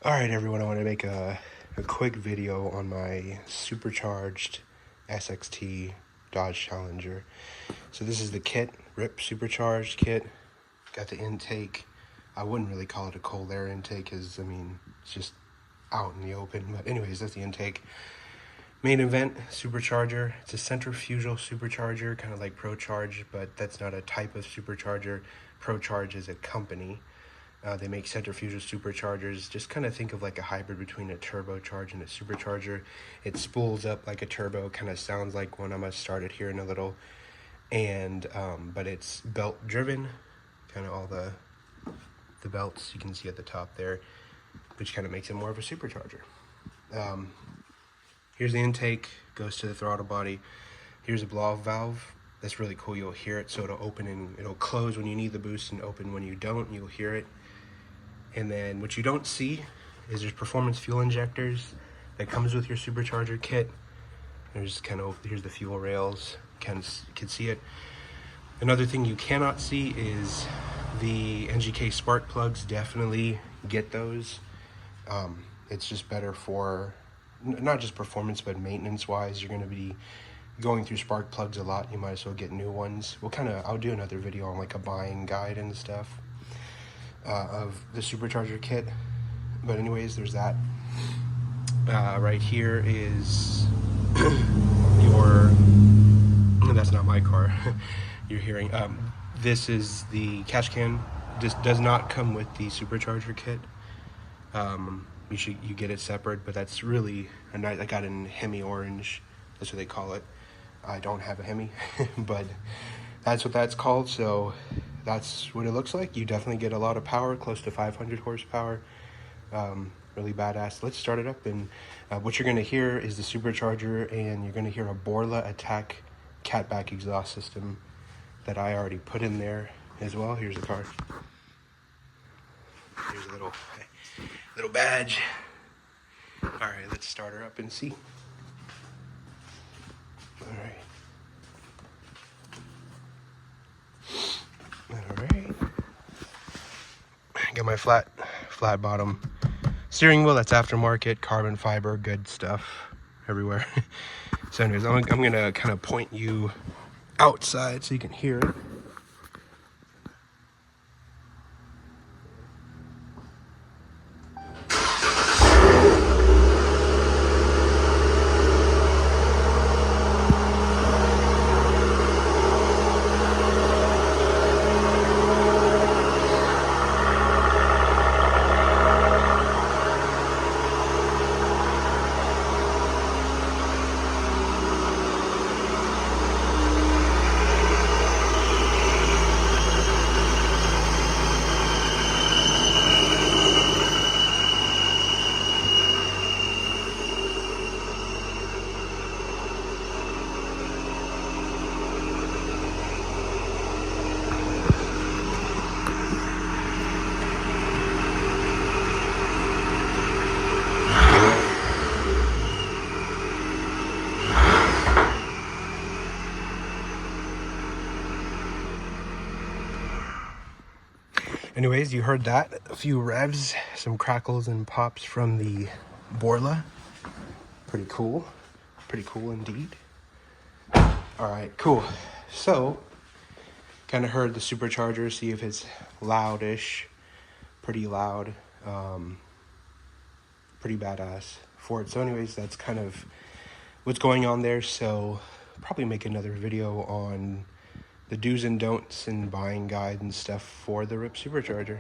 Alright everyone, I want to make a quick video on my supercharged SXT Dodge Challenger. So this is the kit, RIPP Supercharged kit. Got the intake. I wouldn't really call it a cold air intake because, it's just out in the open. But anyways, that's the intake. Main event, supercharger. It's a centrifugal supercharger, kind of like ProCharge, but that's not a type of supercharger. ProCharge is a company. They make centrifugal superchargers. Just kind of think of like a hybrid between a turbocharge and a supercharger. It spools up like a turbo, kind of sounds like one. I'm gonna start it here in a little. And but it's belt driven, kind of all the belts you can see at the top there, which kind of makes it more of a supercharger. Here's the intake, goes to the throttle body. Here's a blow-off valve. That's really cool. You'll hear it, so it'll open and it'll close when you need the boost and open when you don't. You'll hear it. And then what you don't see is there's performance fuel injectors that comes with your supercharger kit. There's here's the fuel rails. You can see it. Another thing you cannot see is the NGK spark plugs. Definitely get those. It's just better for not just performance but maintenance wise. You're going to be going through spark plugs a lot. You might as well get new ones. I'll do another video on like a buying guide and stuff of the supercharger kit. But anyways, there's that. Right here is that's not my car. You're hearing this is the catch can. This does not come with the supercharger kit. You get it separate, but that's really a nice. I got it in Hemi orange. That's what they call it. I don't have a Hemi, but that's what that's called. So that's what it looks like. You definitely get a lot of power, close to 500 horsepower. Really badass. Let's start it up. And what you're going to hear is the supercharger, and you're going to hear a Borla Attack catback exhaust system that I already put in there as well. Here's the car. Here's a little badge. All right, let's start her up and see. All right. Got my flat bottom steering wheel. That's aftermarket, carbon fiber, good stuff everywhere. So anyways, I'm gonna kind of point you outside so you can hear it. Anyways, you heard that. A few revs, some crackles and pops from the Borla. Pretty cool. Pretty cool indeed. Alright, cool. So, kind of heard the supercharger, see if it's loudish. Pretty loud. Pretty badass for it. So anyways, that's kind of what's going on there. So, probably make another video on the do's and don'ts and buying guide and stuff for the RIPP Supercharger.